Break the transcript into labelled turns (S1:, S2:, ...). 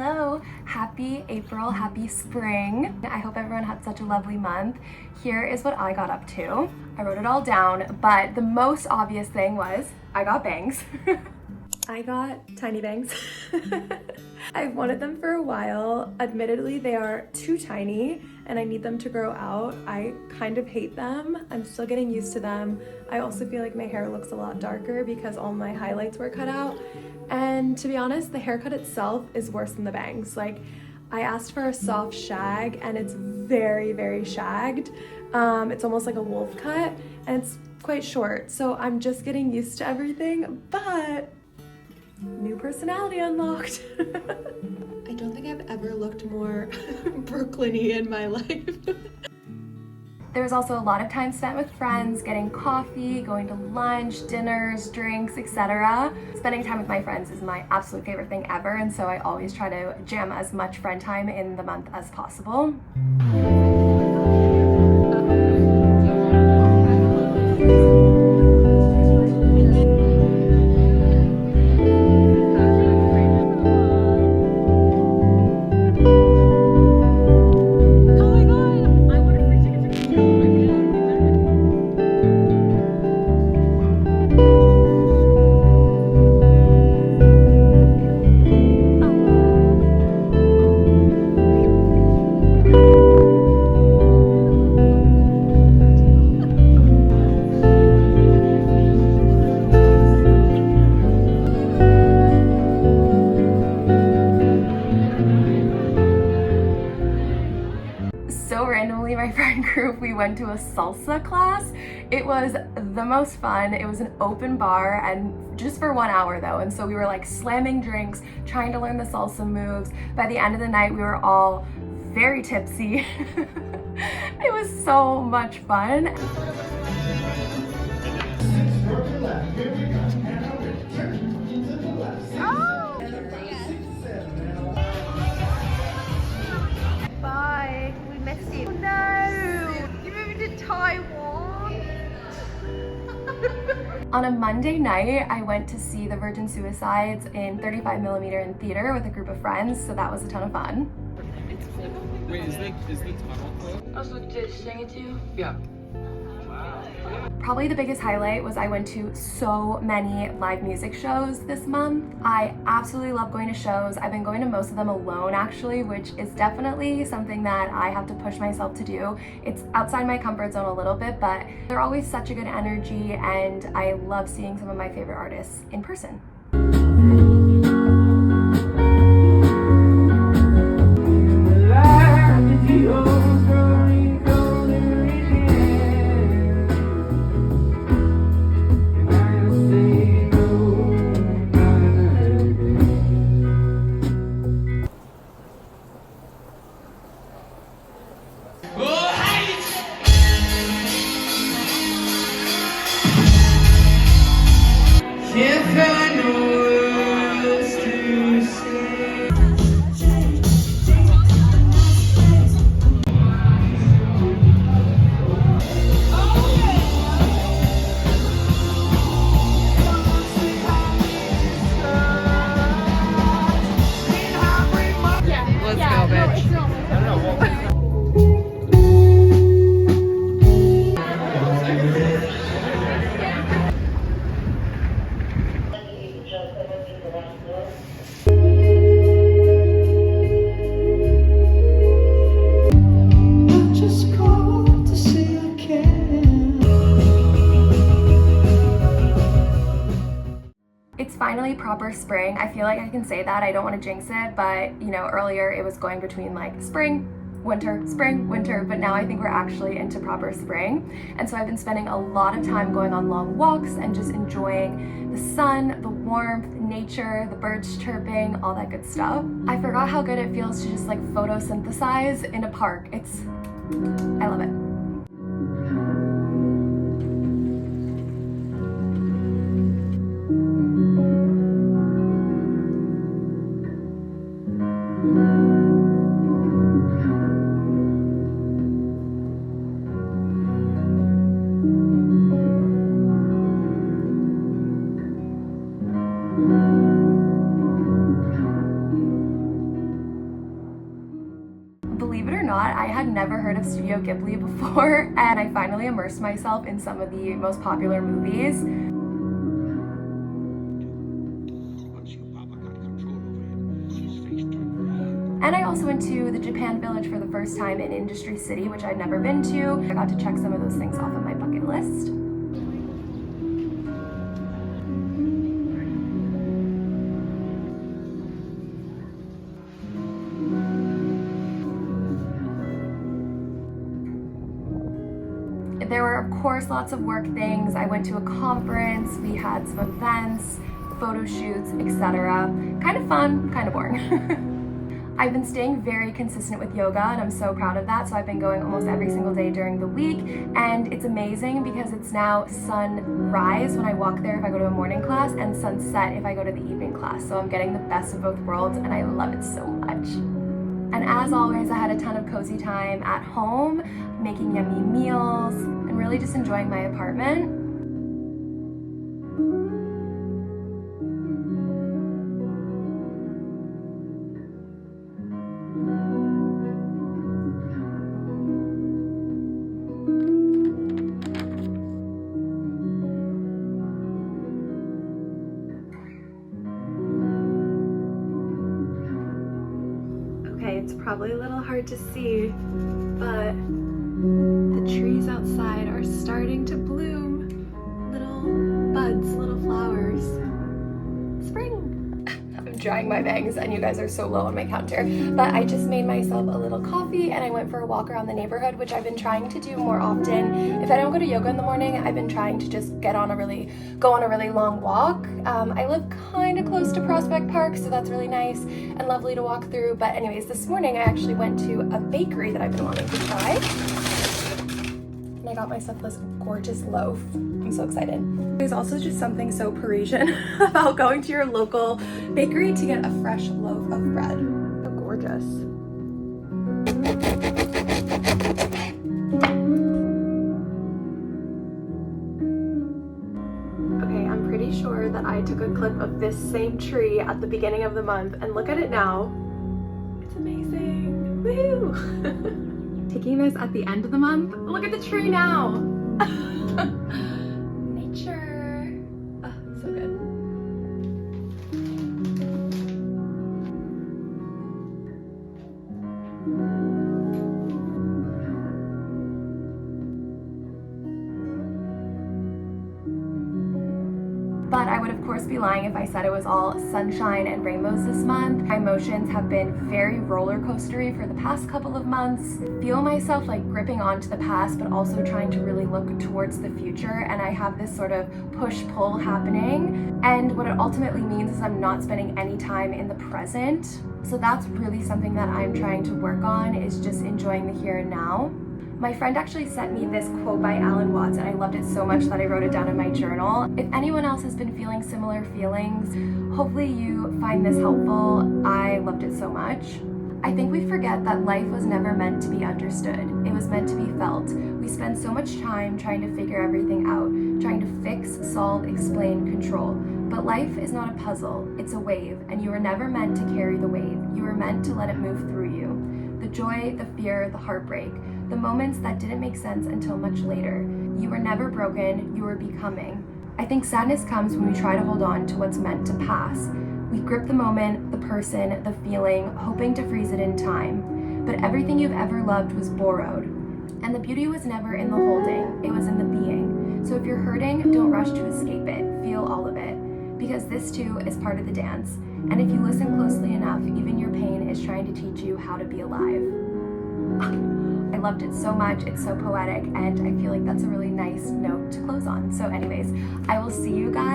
S1: Hello, happy April, happy spring. I hope everyone had such a lovely month. Here is what I got up to. I wrote it all down, but the most obvious thing was I got bangs. I got tiny bangs. I've wanted them for a while. Admittedly, they are too tiny and I need them to grow out. I kind of hate them. I'm still getting used to them. I also feel like my hair looks a lot darker because all my highlights were cut out. And to be honest, the haircut itself is worse than the bangs. Like, I asked for a soft shag and it's very, very shagged. It's almost like a wolf cut and it's quite short. So I'm just getting used to everything, but new personality unlocked. I don't think I've ever looked more Brooklyn-y in my life. There was also a lot of time spent with friends, getting coffee, going to lunch, dinners, drinks, etc. Spending time with my friends is my absolute favorite thing ever, and so I always try to jam as much friend time in the month as possible. So randomly, my friend group, we went to a salsa class. It was the most fun. It was an open bar and just for 1 hour though. And so we were like slamming drinks, trying to learn the salsa moves. By the end of the night, we were all very tipsy. It was so much fun.
S2: Bye. We missed you. Oh, no! You moved to Taiwan?
S1: On a Monday night, I went to see the Virgin Suicides in 35mm in theater with a group of friends, so that was a ton of fun.
S3: Wait, is the tunnel closed?
S4: I was looking to sing it to you.
S3: Yeah.
S1: Probably the biggest highlight was I went to so many live music shows this month. I absolutely love going to shows. I've been going to most of them alone actually, which is definitely something that I have to push myself to do. It's outside my comfort zone a little bit, but they're always such a good energy and I love seeing some of my favorite artists in person. It's finally proper spring. I feel like I can say that. I don't want to jinx it, but you know, earlier it was going between like spring, winter, but now I think we're actually into proper spring. And so I've been spending a lot of time going on long walks and just enjoying the sun, the warmth, nature, the birds chirping, all that good stuff. I forgot how good it feels to just like photosynthesize in a park. I love it. god, I had never heard of Studio Ghibli before, and I finally immersed myself in some of the most popular movies. And I also went to the Japan Village for the first time in Industry City, which I'd never been to. I got to check some of those things off of my bucket list. There were, of course, lots of work things. I went to a conference, we had some events, photo shoots, etc. Kind of fun, kind of boring. I've been staying very consistent with yoga and I'm so proud of that. So I've been going almost every single day during the week, and it's amazing because it's now sunrise when I walk there if I go to a morning class and sunset if I go to the evening class. So I'm getting the best of both worlds and I love it so much. And as always, I had a ton of cozy time at home, making yummy meals, and really just enjoying my apartment. Okay, it's probably a little hard to see, but the trees outside are starting to bloom. Little buds, little flowers. Spring! I'm drying my bangs and you guys are so low on my counter. But I just made myself a little coffee and I went for a walk around the neighborhood, which I've been trying to do more often. If I don't go to yoga in the morning, I've been trying to just go on a really long walk. I live kind of close to Prospect Park, so that's really nice and lovely to walk through. But anyways, this morning I actually went to a bakery that I've been wanting to try. And I got myself this gorgeous loaf. I'm so excited. There's also just something so Parisian about going to your local bakery to get a fresh loaf of bread. So gorgeous. Okay, I'm pretty sure that I took a clip of this same tree at the beginning of the month, and look at it now. It's amazing. Woo! Taking this at the end of the month. Look at the tree now. Nature. Oh, so good. But I would of course be lying if I said it was all sunshine and rainbows this month. My emotions have been very roller coastery for the past couple of months. Feel myself like gripping onto the past, but also trying to really look towards the future. And I have this sort of push-pull happening. And what it ultimately means is I'm not spending any time in the present. So that's really something that I'm trying to work on, is just enjoying the here and now. My friend actually sent me this quote by Alan Watts and I loved it so much that I wrote it down in my journal. If anyone else has been feeling similar feelings, hopefully you find this helpful. I loved it so much. I think we forget that life was never meant to be understood. It was meant to be felt. We spend so much time trying to figure everything out, trying to fix, solve, explain, control. But life is not a puzzle, it's a wave, and you were never meant to carry the wave. You were meant to let it move through you. The joy, the fear, the heartbreak, the moments that didn't make sense until much later. You were never broken, you were becoming. I think sadness comes when we try to hold on to what's meant to pass. We grip the moment, the person, the feeling, hoping to freeze it in time. But everything you've ever loved was borrowed. And the beauty was never in the holding, it was in the being. So if you're hurting, don't rush to escape it, feel all of it. Because this too is part of the dance. And if you listen closely enough, even your pain is trying to teach you how to be alive. I loved it so much, it's so poetic, and I feel like that's a really nice note to close on. So anyways, I will see you guys